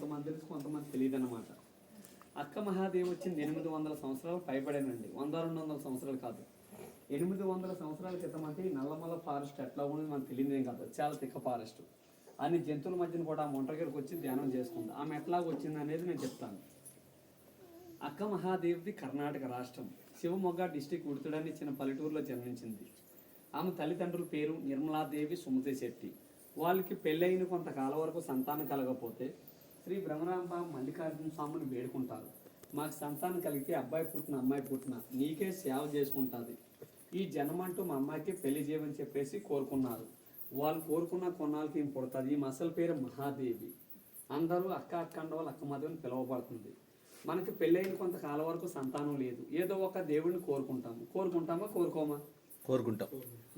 కొంతమంది తెలుసు, కొంతమంది తెలియదు అనమాట. అక్క మహాదేవి వచ్చింది 800 సంవత్సరాలు పైబడేనండి, 100-200 సంవత్సరాలు కాదు. 800 సంవత్సరాల క్రితం అంటే ఈ నల్లమల్ల ఫారెస్ట్ ఎట్లా ఉండేది మనకు తెలియదు ఏం కాదు, చాలా తిక్క ఫారెస్ట్. అన్ని జంతువుల మధ్యన కూడా ఆ ఒంటరిగారికి వచ్చి ధ్యానం చేసుకుంది. ఆమె ఎట్లాగ వచ్చింది అనేది నేను చెప్తాను. అక్క మహాదేవిది కర్ణాటక రాష్ట్రం శివమొగ్గ డిస్టిక్ ఉడుతుడని చిన్న పల్లెటూరులో జన్మించింది. ఆమె తల్లిదండ్రుల పేరు నిర్మలాదేవి సుమతి శెట్టి. వాళ్ళకి పెళ్ళైన కొంతకాలం వరకు సంతానం కలగకపోతే శ్రీ బ్రహ్మరాంబ మల్లికార్జున స్వామిని వేడుకుంటారు. మాకు సంతానం కలిగితే అబ్బాయి పుట్టిన అమ్మాయి పుట్టిన నీకే సేవ చేసుకుంటుంది, ఈ జన్మంటూ మా అమ్మాయికి పెళ్లి చేయమని చెప్పేసి కోరుకున్నారు. వాళ్ళు కోరుకున్న కొన్నాళ్ళకి ఏం పుడుతుంది. ఈ అసలు పేరు మహాదేవి. అందరూ అక్క అక్కండవాళ్ళు అక్క మాధవని పిలువబడుతుంది. మనకి పెళ్ళైన కొంతకాలం వరకు సంతానం లేదు, ఏదో ఒక దేవుడిని కోరుకుంటామా కోరుకోమా? కోరుకుంటాం.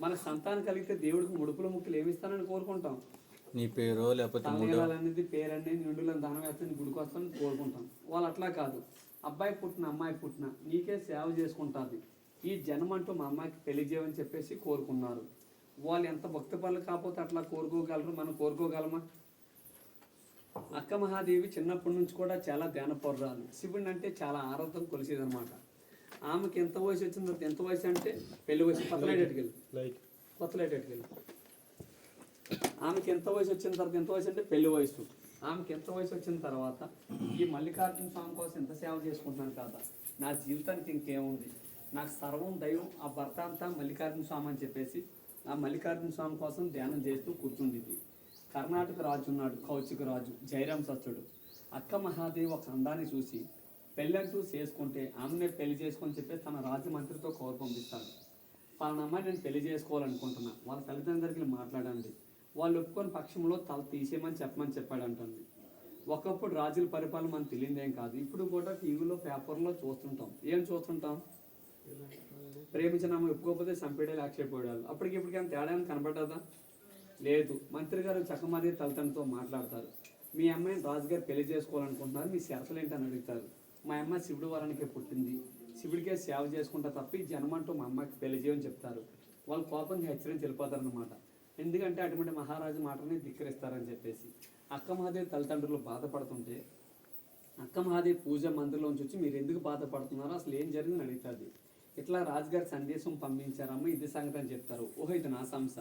మనకు సంతానం కలిగితే దేవుడికి ముడుపుల ముక్కులు ఏమిస్తానని కోరుకుంటాం. నీ పేరు లేకపోతే అనేది పేరనేది నిండులను దానం వేస్తాను గుడికి వస్తానని కోరుకుంటాం. వాళ్ళు అట్లా కాదు, అబ్బాయి పుట్టిన అమ్మాయి పుట్టిన నీకే సేవ చేసుకుంటుంది, ఈ జన్మంటూ మా అమ్మాయికి పెళ్లి చేయమని చెప్పేసి కోరుకున్నారు. వాళ్ళు ఎంత భక్తి పనులు కాకపోతే అట్లా కోరుకోగలరు, మనం కోరుకోగలమా? అక్క మహాదేవి చిన్నప్పటి నుంచి కూడా చాలా ధ్యానపరురాలు. శివుడిని అంటే చాలా ఆరాధన కొలిసేదనమాట. ఆమెకి ఎంత వయసు వచ్చిన తర్వాత, ఎంత వయసు అంటే పెళ్లి వయసు కొత్తలేటెట్టుకెళ్ళి ఆమెకి ఎంత వయసు వచ్చిన తర్వాత, ఎంత వయసు అంటే పెళ్లి వయసు. ఆమెకి ఎంత వయసు వచ్చిన తర్వాత ఈ మల్లికార్జున స్వామి కోసం ఎంత సేవ చేసుకుంటున్నాను కదా, నా జీవితానికి ఇంకేముంది, నాకు సర్వం దైవం ఆ భర్త అంతా మల్లికార్జున స్వామి అని చెప్పేసి ఆ మల్లికార్జున స్వామి కోసం ధ్యానం చేస్తూ కూర్చుంది. కర్ణాటక రాజు ఉన్నాడు, కౌశిక రాజు, జయరాం సత్యుడు. అక్క మహాదేవి ఒక అందాన్ని చూసి పెళ్ళంటూ చేసుకుంటే ఆమెనే పెళ్లి చేసుకొని చెప్పేసి తన రాజమంత్రితో కౌరు పంపిస్తాడు. పలానా అమ్మాయి నేను పెళ్లి చేసుకోవాలనుకుంటున్నా, వాళ్ళ తల్లిదండ్రులకి మాట్లాడండి, వాళ్ళు ఒప్పుకొని పక్షంలో తల తీసేయమని చెప్పమని చెప్పాడంటుంది. ఒకప్పుడు రాజుల పరిపాలన మనకు తెలియదేం కాదు, ఇప్పుడు కూడా టీవీలో పేపర్లో చూస్తుంటాం. ఏం చూస్తుంటాం? ప్రేమించిన ఆమె ఒప్పుకోకపోతే చంపేడాలు ఆక్షేపడాలు. అప్పటికి ఇప్పటికైనా తేడా కనపడ్డదా? లేదు. మంత్రి గారు చక్కమాది తల్లిదండ్రులతో మాట్లాడతారు. మీ అమ్మాయిని రాజుగారు పెళ్లి చేసుకోవాలనుకుంటున్నారు, మీ షరతులు ఏంటని అడుగుతారు. మా అమ్మాయి శివుడు వరానికే పుట్టింది, శివుడికే సేవ చేసుకుంటా తప్ప ఈ జన్మంటూ మా అమ్మాయికి పెళ్లి చేయమని చెప్తారు. వాళ్ళు కోపంగా హెచ్చరించి వెళ్ళిపోతారనమాట. ఎందుకంటే అటువంటి మహారాజు మాటని ధిక్కరిస్తారని చెప్పేసి. అక్క మహాదేవి తల్లిదండ్రులు బాధపడుతుంటే అక్క మహాదేవి పూజ మందిరంలోంచి వచ్చి మీరు ఎందుకు బాధపడుతున్నారో, అసలు ఏం జరిగిందని అడుగుతుంది. ఇట్లా రాజుగారి సందేశం పంపించారమ్మ, ఇది సంగతి అని చెప్తారు. ఓహో ఇది నా సంస్థ,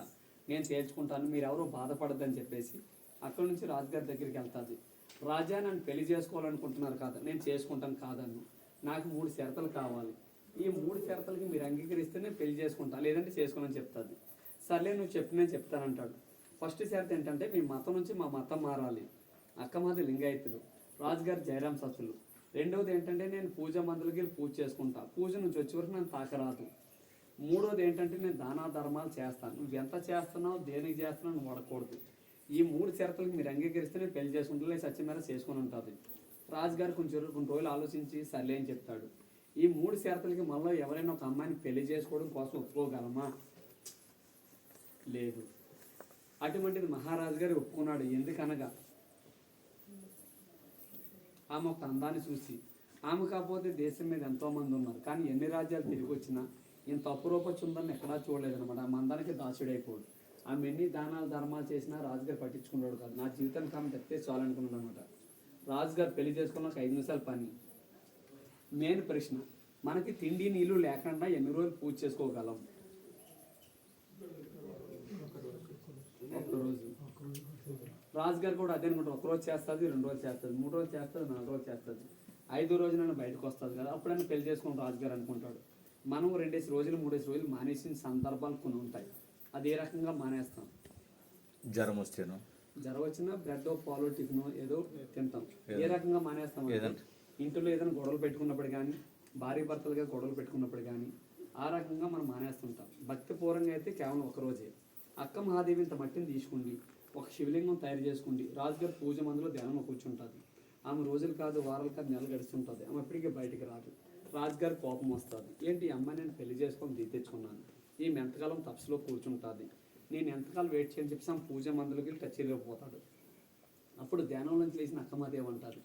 నేను తేల్చుకుంటాను, మీరు ఎవరో బాధపడద్దని చెప్పేసి అక్కడి నుంచి రాజుగారి దగ్గరికి వెళ్తుంది. రాజా నన్ను పెళ్లి చేసుకోవాలనుకుంటున్నారు కాదు, నేను చేసుకుంటాను కాదన్ను, నాకు 3 షరతులు కావాలి, ఈ 3 షరతులకి మీరు అంగీకరిస్తేనే పెళ్లి చేసుకుంటాను, లేదంటే చేసుకోనని చెప్తుంది. సర్లే నువ్వు చెప్పి నేను చెప్తానంటాడు. ఫస్ట్ షరతు ఏంటంటే మీ మతం నుంచి మా మతం మారాలి. అక్కమాది లింగాయతులు, రాజుగారు జయరాం సత్తులు. రెండవది ఏంటంటే నేను పూజ మందులకి వెళ్ళి పూజ చేసుకుంటా, పూజ నుంచి వచ్చే వరకు నేను తాకరాదు. మూడోది ఏంటంటే నేను దానా ధర్మాలు చేస్తాను, నువ్వు ఎంత చేస్తున్నావు దేనికి చేస్తున్నావు నువ్వు వాడకూడదు. ఈ 3 షరతులకు మీరు అంగీకరిస్తే నేను పెళ్లి చేసుకుంటే సత్యమేర చేసుకుని ఉంటుంది. రాజుగారు కొంచెం కొన్ని రోజులు ఆలోచించి సర్లే అని చెప్తాడు. ఈ 3 షరతులకి మళ్ళీ ఎవరైనా ఒక అమ్మాయిని పెళ్లి చేసుకోవడం కోసం ఒప్పుకోగలమా? లేదు. అటువంటిది మహారాజు గారు ఒప్పుకున్నాడు. ఎందుకనగా ఆమె ఒక అందాన్ని చూసి, ఆమె కాకపోతే దేశం మీద ఎంతోమంది ఉన్నారు, కానీ ఎన్ని రాజ్యాలు తిరిగి వచ్చినా ఇంత అపురూపచుందని ఎక్కడా చూడలేదనమాట. ఆమె అందానికి దాచుడైపోడు. ఆమె ఎన్ని దానాలు ధర్మాలు చేసినా రాజుగారు పట్టించుకున్నాడు కాదు. నా జీవితానికి ఆమె తెస్తే చాలనుకున్నాడు అనమాట. రాజుగారు పెళ్లి చేసుకున్నాక 5 నిమిషాలు పని. మెయిన్ ప్రశ్న, మనకి తిండి నీళ్ళు లేకుండా ఎన్ని రోజులు పూజ చేసుకోగలం? ఒక్కరోజు. రాజుగారు కూడా అదే అనుకుంటారు, 1 రోజు చేస్తుంది, 2 రోజులు చేస్తుంది, 3 రోజులు చేస్తుంది, 4 రోజులు చేస్తుంది, 5వ రోజు నన్ను బయటకు వస్తుంది కదా, అప్పుడైనా పెళ్లి చేసుకుని రాజుగారు అనుకుంటాడు. మనం 2 రోజులు 3 రోజులు మానేసిన సందర్భాలు కొన్ని ఉంటాయి. అది ఏ రకంగా మానేస్తాం? జ్వరం వచ్చినా బ్రెడ్ పాలు టిఫిన్ ఏదో తింటాం. ఏ రకంగా మానేస్తాం? ఇంట్లో ఏదైనా గొడవలు పెట్టుకున్నప్పుడు కానీ, భార్య భర్తలుగా గొడవలు పెట్టుకున్నప్పుడు కానీ ఆ రకంగా మనం మానేస్తుంటాం. భక్తిపూర్వంగా అయితే కేవలం 1 రోజే. అక్క మహాదేవి ఇంత మట్టిని తీసుకుండి ఒక శివలింగం తయారు చేసుకుండి రాజుగారి పూజ మందులో ధ్యానంలో కూర్చుంటుంది. ఆమె రోజులు కాదు, వారాలు కాదు, నెలలు గడుస్తుంటుంది. ఆమె ఎప్పటికీ బయటికి రాదు. రాజుగారి కోపం వస్తుంది. ఏంటి ఈ అమ్మాయి నేను పెళ్లి చేసుకొని తెచ్చుకున్నాను, ఈమె ఎంతకాలం తపస్సులో కూర్చుంటుంది, నేను ఎంతకాలం వెయిట్ చేయని చెప్పేసి ఆమె పూజ మందులోకి వెళ్ళి టచ్ చేయలేకపోతాడు. అప్పుడు ధ్యానం నుంచి లేచిన అక్కమాదేవి అంటారు,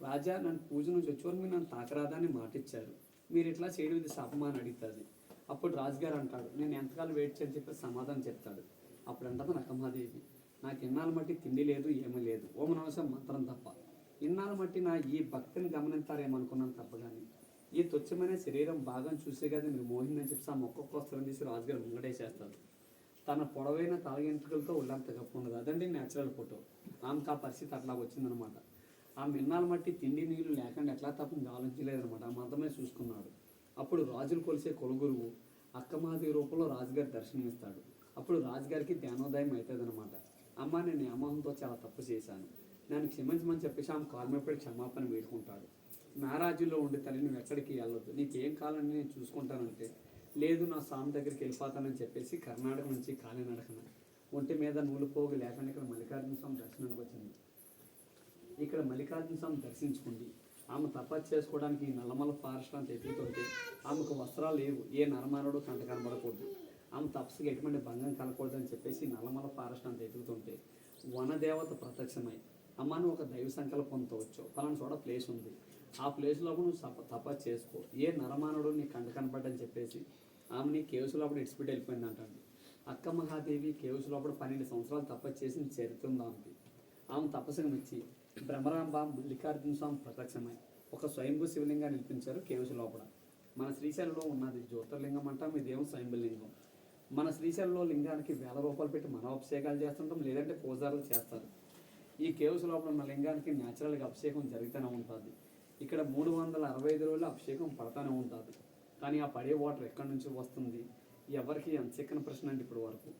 రాజా నన్ను పూజ నుంచి వచ్చేవారు మీరు నన్ను తాకరాదా అని మాట ఇచ్చారు, మీరు ఇట్లా చేయడం ఇది శాపమా అని అడుగుతుంది. అప్పుడు రాజుగారు అంటాడు, నేను ఎంతకాలం వెయిట్ చేయని చెప్పి సమాధానం చెప్తాడు. అప్పుడు అంటుంది అక్కమాదేవి, నాకు ఇన్నాళ్ళ మట్టి తిండి లేదు ఏమీ లేదు, ఓం నమః మంత్రం తప్ప. ఇన్నాళ్ళు ఎన్నాళ్ళ మట్టి నా ఈ భక్తిని గమనించారేమనుకున్నాను తప్ప కానీ ఈ తుచ్చమైన శరీరం భాగం చూసే కదా మీరు మోహిందని చెప్పి ఆ మొక్క వస్త్రం తీసి రాజుగారు ముంగటేసేస్తారు. తన పొడవైన తలగెంట్రుకలతో ఒళ్ళంత కప్పు ఉండదు. అదండి న్యాచురల్ ఫోటో. ఆమెకు ఆ పరిస్థితి అట్లా వచ్చిందనమాట. ఆమె ఎన్నాళ్ళ మట్టి తిండి నీళ్ళు లేకుండా ఎట్లా తప్పని ఆలోచించలేదనమాట. ఆ మంతమే చూసుకున్నాడు. అప్పుడు రాజులు కొలిసే కొలుగురువు అక్కమాదేవి రూపంలో రాజుగారి దర్శనమిస్తాడు. అప్పుడు రాజుగారికి ధ్యానోదయం అవుతుంది అనమాట. అమ్మ నేను అమోహంతో చాలా తప్పు చేశాను, నన్ను క్షమించమని చెప్పేసి ఆమె కాల్మేపడి క్షమాపణ వేడుకుంటాడు. నా రాజ్యంలో ఉండే తల్లి నువ్వు ఎక్కడికి వెళ్ళొద్దు, నీకేం కావాలని నేను చూసుకుంటానంటే లేదు నా స్వామి దగ్గరికి వెళ్ళిపోతానని చెప్పేసి కర్ణాటక నుంచి కాలినడకన ఒంటి మీద నూలు పోగు లేకుండా ఇక్కడ మల్లికార్జున స్వామి దర్శనానికి వచ్చింది. ఇక్కడ మల్లికార్జున స్వామి దర్శించుకుంది. ఆమె తపస్సు చేసుకోవడానికి నల్లమల ఫారెస్ట్ అంత ఎత్తుతుంటే ఆమెకు వస్త్రాలు లేవు, ఏ నరమానుడు కంట కనబడకూడదు, ఆమె తపస్సుకి ఎటువంటి భంగం కలగకూడదని చెప్పేసి నల్లమల ఫారెస్ట్ అంత ఎత్తుతుంటే వనదేవత ప్రత్యక్షమై అమ్మ నువ్వు ఒక దైవ సంకల్పంతో వచ్చావు, ఫలానా చోట ప్లేస్ ఉంది, ఆ ప్లేస్లో నువ్వు తపస్సు చేసుకో, ఏ నరమానుడు నీ కంట కనపడ్డని చెప్పేసి ఆమెని కేవ్స్ లోపల ఇడిచిపెట్టి వెళ్ళిపోయింది అంటండి. అక్క మహాదేవి కేవ్స్ లోపల 12 సంవత్సరాలు తపస్సు చేసిన చరిత్ర ఉంది ఆమెకి. ఆమె తపస్సుకు మెచ్చి బ్రహ్మరాంబ మల్లికార్జున స్వామి ప్రత్యక్షమై ఒక స్వయంభూ శివలింగాన్ని నిలిపించారు కేవ్స్ లోపల. మన శ్రీశైలంలో ఉన్నది జ్యోతిర్లింగం అంటాం, ఇదేమో స్వయంభూలింగం. మన శ్రీశైలంలో లింగానికి వేల రూపాయలు పెట్టి మన అభిషేకాలు చేస్తుంటాం, లేదంటే పూజారులు చేస్తారు. ఈ కేవ్స్ లోపల ఉన్న లింగానికి న్యాచురల్గా అభిషేకం జరుగుతూనే ఉంటుంది. ఇక్కడ 365 రోజులు అభిషేకం పడతానే ఉంటుంది. కానీ ఆ పడే వాటర్ ఎక్కడి నుంచి వస్తుంది ఎవరికి అంత చిక్కని ప్రశ్న అంటే ఇప్పుడు వరకు.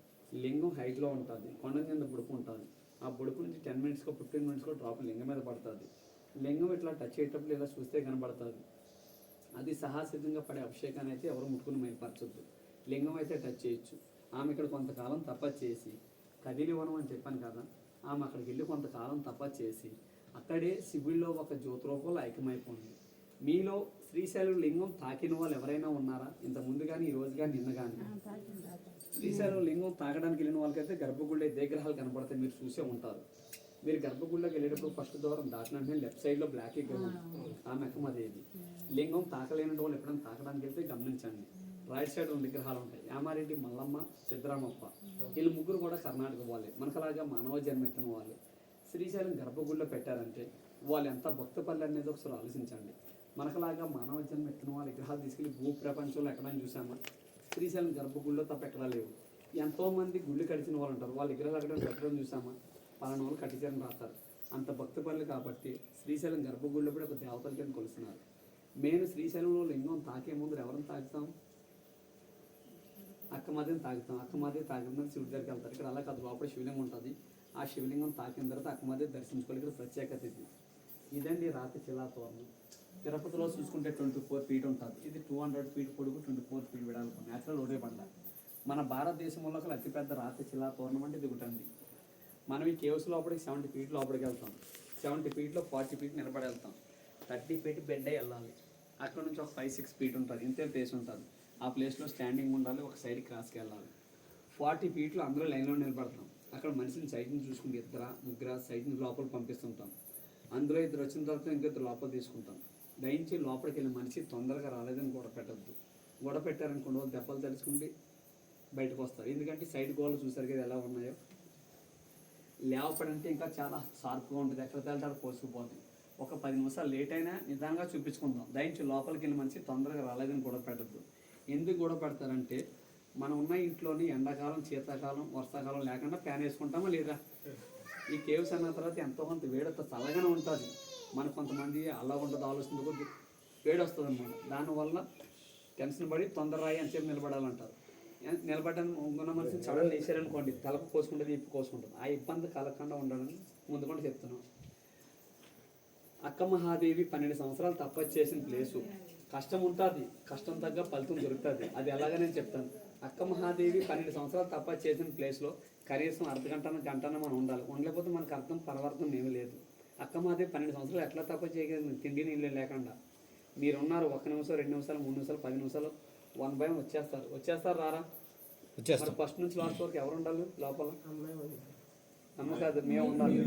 లింగం హైట్లో ఉంటుంది, కొండ కింద బుడుపు ఉంటుంది. ఆ బుడుపు నుంచి 10 మినిట్స్కో 15 మినిట్స్కో డ్రాప్ లింగం మీద పడుతుంది. లింగం ఇట్లా టచ్ అయ్యేటప్పుడు ఇలా చూస్తే కనబడుతుంది. అది సహసిద్ధంగా పడే అభిషేకాన్ని అయితే ఎవరు ముట్టుకుని మైపరచొద్దు. లింగం అయితే టచ్ చేయొచ్చు. ఆమె ఇక్కడ కొంతకాలం తపస్సు చేసి కదిలివనం అని చెప్పాను కదా, ఆమె అక్కడికి వెళ్ళి కొంతకాలం తపస్సు చేసి అక్కడే శివుడిలో ఒక జ్యోతి రూపంలో ఐక్యమైపోయింది. మీలో శ్రీశైలం లింగం తాకిన వాళ్ళు ఎవరైనా ఉన్నారా ఇంత ముందు కానీ ఈ రోజు కానీ నిన్న కానీ? శ్రీశైలం లింగం తాకడానికి వెళ్ళిన వాళ్ళకైతే గర్భగుళ్ళ విగ్రహాలు కనపడతాయి, మీరు చూసే ఉంటారు. మీరు గర్భగుళ్ళకి వెళ్ళేటప్పుడు ఫస్ట్ ద్వారం దాటినంటే లెఫ్ట్ సైడ్లో బ్లాక్ విగ్రహం ఆమె అక్కమదేవి. లింగం తాకలేని వాళ్ళు ఎప్పుడైనా తాకడానికి వెళ్తే గమనించండి, రైట్ సైడ్ 2 విగ్రహాలు ఉంటాయి. యామారెడ్డి, మల్లమ్మ, సిద్ధరామప్ప, వీళ్ళు ముగ్గురు కూడా కర్ణాటక వాళ్ళే, మనకలాగా మానవ జన్మెత్తిన వాళ్ళే. శ్రీశైలం గర్భగుడిలో పెట్టారంటే వాళ్ళు ఎంత భక్తపల్లి అనేది ఒకసారి ఆలోచించండి. మనకలాగా మానవ జన్మెత్తిన వాళ్ళ విగ్రహాలు తీసుకెళ్ళి భూ ప్రపంచంలో ఎక్కడైనా చూసామా? శ్రీశైలం గర్భగుడిలో తప్ప ఎక్కడా లేవు. ఎంతోమంది గుళ్ళు కడిచిన వాళ్ళు ఉంటారు, వాళ్ళ విగ్రహాలు అక్కడ పెట్టడం చూసామా? పలానా వాళ్ళు కట్టించారని రాస్తారు. అంత భక్తపల్లి కాబట్టి శ్రీశైలం గర్భగుడిలో కూడా ఒక దేవతల కింద కొలుస్తున్నారు. మేము శ్రీశైలంలో లింగం తాకే ముందు ఎవరిని తాకుతాం? అక్కమాదేవిని తాగుతాం. అక్కమాదేవి తాకిన శివుడి దగ్గరికి వెళ్తారు. ఇక్కడ అలా కాదు, లోపల శివలింగం ఉంటుంది. ఆ శివలింగం తాకిన తర్వాత అక్కమాదేవి దర్శించుకోవాలి. ఇక్కడ ప్రత్యేకత ఇది. ఇదండి రాతి శిలాతోరణం. తిరుపతిలో చూసుకుంటే 24 ఫీట్ ఉంటుంది. ఇది 200 ఫీట్ పొడుగు, 24 ఫీట్ వెడల్పు, న్యాచురల్ ఒడే బండ. మన భారతదేశంలో అసలు అతిపెద్ద రాతి శిలాతోరణం అంటే ఇది ఒకటండి. మనం ఈ కేవ్స్ లోపలికి 70 ఫీట్ లోపలికి వెళ్తాం. 70 ఫీట్లో 40 ఫీట్ నిలబడి వెళ్తాం. 30 ఫీట్ బెండ్ అయ్యి వెళ్ళాలి. అక్కడ నుంచి ఒక 5-6 ఫీట్ ఉంటుంది, ఇంతే ప్లేస్ ఉంటుంది. ఆ ప్లేస్లో స్టాండింగ్ ఉండాలి, ఒక సైడ్ క్రాస్కి వెళ్ళాలి. 40 ఫీట్లో అందరూ లైన్లో నిలబడతాం. అక్కడ మనిషిని సైడ్ని చూసుకుని 2-3 సైడ్ని లోపల పంపిస్తుంటాం. అందులో 2 వచ్చిన తర్వాత ఇంకొద్దరు లోపల తీసుకుంటాం. దయించి లోపలికి వెళ్ళిన మనిషి తొందరగా రాలేదని గొడవ పెట్టద్దు. గొడవ పెట్టారనుకోండి వాళ్ళు దెబ్బలు తలుచుకుంటే బయటకు వస్తారు. ఎందుకంటే సైడ్ గోడలు చూసారు కదా ఎలా ఉన్నాయో. లేవపడంటే ఇంకా చాలా షార్ప్గా ఉంటుంది, ఎక్కడ తేలిటారు పోసుకుపోతుంది. ఒక 10 నిమిషాలు లేట్ అయినా నిదానంగా చూపించుకుందాం. దయించి లోపలికి వెళ్ళిన మనిషి తొందరగా రాలేదని గొడవ పెట్టద్దు. ఎందుకు గొడవ పెడతారంటే మనం ఉన్న ఇంట్లోని ఎండాకాలం, శీతాకాలం, వర్షాకాలం లేకుండా ఫ్యాన్ వేసుకుంటామా లేదా? ఈ కేవ్స్ అన్న తర్వాత ఎంతో కొంత వేడొత్త చల్లగానే ఉంటుంది. మనకు కొంతమంది అలా ఉంటుంది, ఆలోచన కొద్ది వేడి వస్తుంది అన్నమాట. దానివల్ల టెన్షన్ పడి తొందర రాయి అని చెప్పి నిలబడాలంటారు. నిలబడ్డానికి ఉన్న మనిషి చడలు వేసారనుకోండి, తలకు కోసుకుంటుంది, ఇప్పు కోసుకుంటుంది. ఆ ఇబ్బంది కలగకుండా ఉండాలని ముందు కూడా చెప్తున్నాం. అక్క మహాదేవి 12 సంవత్సరాలు తపస్సు చేసిన ప్లేసు. కష్టం ఉంటుంది, కష్టం తగ్గ ఫలితం దొరుకుతుంది. అది ఎలాగ నేను చెప్తాను. అక్క మహాదేవి 12 సంవత్సరాలు తపస్సు చేసిన ప్లేస్లో కనీసం గంటన మనం ఉండాలి. ఉండలేకపోతే మనకు అర్థం పరమార్థం ఏమీ లేదు. అక్క మహాదేవి 12 సంవత్సరాలు ఎట్లా తపస్సు చేయగలిగింది? తిండి నీళ్ళు లేకుండా. మీరున్నారు 1 నిమిషం, 2 నిమిషాలు, 3 నిమిషాలు, 10 నిమిషాలు 1 by 1 వచ్చేస్తారు రారా? మరి ఫస్ట్ నుంచి లాస్ట్ వరకు ఎవరు ఉండాలి లోపల? అమ్మ కాదు, మేము ఉండాలి.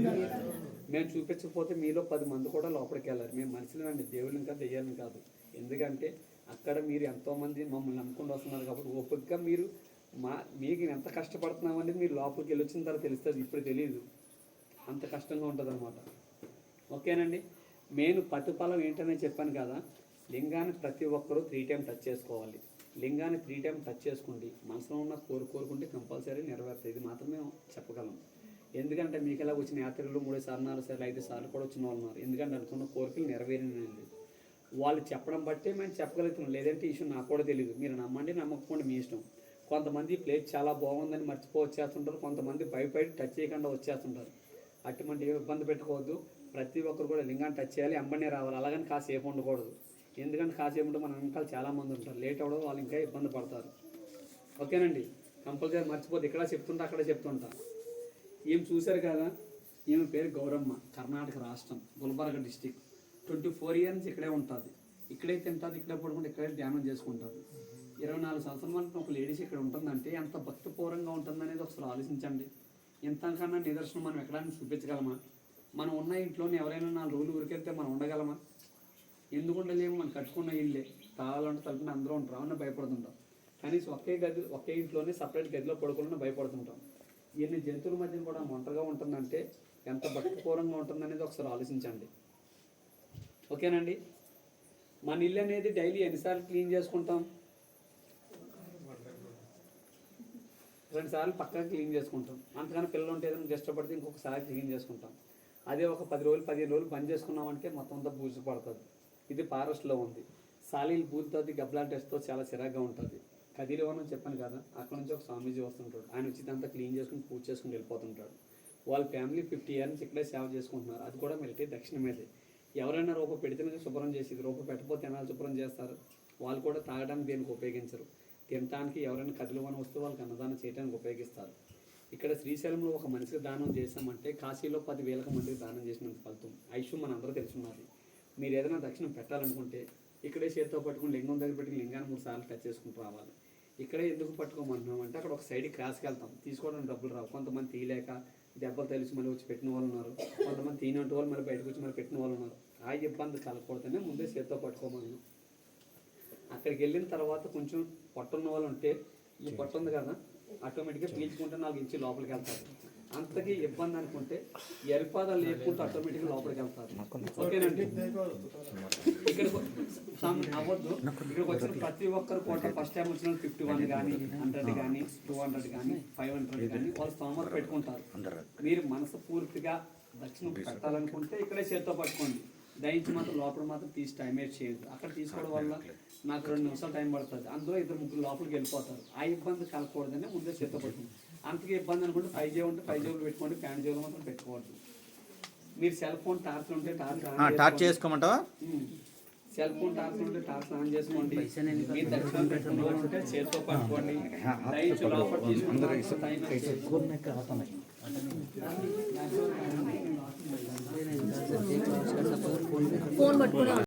మేము చూపించకపోతే మీలో 10 మంది కూడా లోపలికి వెళ్ళాలి. మేము మనుషులు అండి, దేవుళ్ళని కాదు, దెయ్యాలని కాదు. ఎందుకంటే అక్కడ మీరు ఎంతోమంది మమ్మల్ని నమ్ముకుంటూ వస్తున్నారు కాబట్టి ఓపికగా మీరు మీకు ఎంత కష్టపడుతున్నాం అనేది మీరు లోపలికి వెళ్ళొచ్చిన తర్వాత తెలుస్తుంది. ఇప్పుడు తెలియదు, అంత కష్టంగా ఉంటుంది అనమాట. ఓకేనండి. మెయిన్ ప్రతిఫలం ఏంటనే చెప్పాను కదా, లింగాన్ని ప్రతి ఒక్కరూ 3 టైమ్స్ టచ్ చేసుకోవాలి. లింగాన్ని 3 టైమ్స్ టచ్ చేసుకోండి, మనసులో ఉన్న కోరుకుంటే కంపల్సరీ నెరవేరుతుంది. ఇది మాత్రమే చెప్పగలం. ఎందుకంటే మీకు ఎలా వచ్చిన యాత్రికులు 3 సార్లు 4 సార్లు 5 సార్లు కూడా వచ్చిన వాళ్ళు ఉన్నారు. ఎందుకంటే అనుకున్న కోరికలు నెరవేరినండి. వాళ్ళు చెప్పడం బట్టే మేము చెప్పగలుగుతున్నాం, లేదంటే ఇష్యూ నాకు కూడా తెలియదు. మీరు నమ్మండి నమ్మకపోండి మీ ఇష్టం. కొంతమంది ప్లేస్ చాలా బాగుందని వచ్చేస్తుంటారు, కొంతమంది భయపడి టచ్ చేయకుండా వచ్చేస్తుంటారు. అటువంటి ఇబ్బంది పెట్టుకోవద్దు. ప్రతి ఒక్కరు కూడా లింగాన్ని టచ్ చేయాలి, అంబనే రావాలి. అలాగని కాసేపు ఉండకూడదు. ఎందుకంటే కాసేపు ఉంటే మన వెనకాల చాలామంది ఉంటారు, లేట్ అవ్వడం వాళ్ళు ఇంకా ఇబ్బంది పడతారు. ఓకేనండి, కంపల్సరీ మర్చిపోద్దు. ఇక్కడ చెప్తుంటా అక్కడ చెప్తుంటా. ఏం చూశారు కదా, ఈమె పేరు గౌరమ్మ, కర్ణాటక రాష్ట్రం, గుల్బర్గా డిస్టిక్. 24 ఇయర్స్ ఇక్కడే ఉంటుంది, ఇక్కడే తింటుంది, ఇక్కడే పడుకుంటే ఇక్కడే ధ్యానం చేసుకుంటుంది. 24 సంవత్సరాల వరకు ఒక లేడీస్ ఇక్కడ ఉంటుందంటే ఎంత భక్తిపూర్వంగా ఉంటుందనేది ఒకసారి ఆలోచించండి. ఇంతకన్నా నిదర్శనం మనం ఎక్కడానికి చూపించగలమా? మనం ఉన్న ఇంట్లోనే ఎవరైనా 4 రోజులు ఊరికెళ్తే మనం ఉండగలమా? ఎందుకు ఉండలేము? మనం కట్టుకున్న ఇల్లే, తాళాలంటే తలుపుని అందరూ ఉంటారు, అవునా భయపడుతుంటాం. కనీసం ఒకే ఇంట్లోనే సపరేట్ గదిలో పడుకోవాలని భయపడుతుంటాం. ఎన్ని జంతువుల మధ్యన కూడా ఒంటరిగా ఉంటుందంటే ఎంత భక్తిపూర్వంగా ఉంటుందనేది ఒకసారి ఆలోచించండి. ఓకేనండి, మన ఇల్లు అనేది డైలీ ఎన్నిసార్లు క్లీన్ చేసుకుంటాం? 2 సార్లు పక్కగా క్లీన్ చేసుకుంటాం. అంతకన్నా పిల్లలు ఉంటే ఏదైనా కష్టపడితే ఇంకొకసారి క్లీన్ చేసుకుంటాం. అదే ఒక 10 రోజులు 15 రోజులు బంద్ చేసుకున్నామంటే మొత్తం అంతా బూజు పడుతుంది. ఇది ఫారెస్ట్లో ఉంది. సాలీలు బూజుతో గబ్లా టెస్ట్తో చాలా చిరాగ్గా ఉంటుంది. కదిలివనం చెప్పాను కదా, అక్కడ నుంచి ఒక స్వామీజీ వస్తుంటాడు. ఆయన వచ్చి అంతా క్లీన్ చేసుకుని పూజ చేసుకుని వెళ్ళిపోతుంటాడు. వాళ్ళ ఫ్యామిలీ 50 ఇయర్స్ నుంచి ఇక్కడే సేవ చేసుకుంటున్నారు. అది కూడా మిలిటరీ దక్షిణ మీదే. ఎవరైనా రూపాయి పెడితేనే శుభ్రం చేసేది, రూపాయి పెట్టకపోతే ఎనాలు శుభ్రం చేస్తారు. వాళ్ళు కూడా తాగడానికి దేనికి ఉపయోగించరు, తినడానికి ఎవరైనా కదిలివనం వస్తే వాళ్ళకి అన్నదానం చేయడానికి ఉపయోగిస్తారు. ఇక్కడ శ్రీశైలంలో ఒక మనిషికి దానం చేసామంటే కాశీలో 10,000 మందికి దానం చేసినంత ఫలితం. ఐషు మన అందరూ తెలుసున్నది. మీరు ఏదైనా దక్షిణం పెట్టాలనుకుంటే ఇక్కడే చేతితో పట్టుకుని లింగం దగ్గర పెట్టి లింగాన్ని 3 సార్లు టచ్ చేసుకుని రావాలి. ఇక్కడే ఎందుకు పట్టుకోమంటున్నాం అంటే అక్కడ ఒక సైడ్కి క్రాస్కి వెళ్తాం, తీసుకోవడానికి డబ్బులు రావు. కొంతమంది తీయలేక దెబ్బలు తెలిసి మళ్ళీ వచ్చి పెట్టిన వాళ్ళు ఉన్నారు, కొంతమంది తీయనట్టు వాళ్ళు మళ్ళీ బయటకు వచ్చి మళ్ళీ పెట్టిన వాళ్ళు ఉన్నారు. ఆ ఇబ్బంది కలగకూడదనే ముందే చేతితో పట్టుకోమన్నాం. అక్కడికి వెళ్ళిన తర్వాత కొంచెం పొట్టున్న వాళ్ళు ఉంటే, ఈ పొట్టు ఉంది కదా ఆటోమేటిక్గా పీల్చుకుంటే 4 ఇంచులు లోపలికి వెళ్తారు. అంతకీ ఇబ్బంది అనుకుంటే ఎరిపాదాలు లేకుంటే ఆటోమేటిక్గా లోపలికి వెళ్తారు. ఓకేనండి, ఇక్కడ అవ్వద్దు. ఇక్కడికి వచ్చిన ప్రతి ఒక్కరు కూడా ఫస్ట్ టైం వచ్చిన 51 కానీ 100 కానీ 200 కానీ 500 కానీ వాళ్ళు స్తోమత పెట్టుకుంటారు. మీరు మనస్ఫూర్తిగా దక్షిణం పెట్టాలనుకుంటే ఇక్కడే చేతితో పట్టుకోండి. దయించి మాత్రం లోపల మాత్రం తీసి టైం వేస్ట్ చేయదు. అక్కడ తీసుకోవడం వల్ల నాకు 2 నిమిషాలు టైం పడుతుంది, అందులో 2-3 లోపలికి వెళ్ళిపోతారు. ఆ ఇబ్బంది కలగకూడదని ముందే చేతితో పట్టుకోండి. అంతకీ ఇబ్బంది అనుకుంటే 5 జేబులు ఉంటే 5 జేబులు పెట్టుకోండి, ప్యాంట్ జేబులు మాత్రం పెట్టుకోవద్దు. మీరు సెల్ ఫోన్ టార్చ్ ఉంటే టార్చ్ చేసుకోమంటావా? సెల్ ఫోన్ టార్చ్ ఉంటే టార్చ్ ఆన్ చేసుకోండి. మీరు దక్షిణం పెట్టుకున్న వాళ్ళు ఉంటే చేతితో పట్టుకోండి. దయించి లోపల తీసుకుని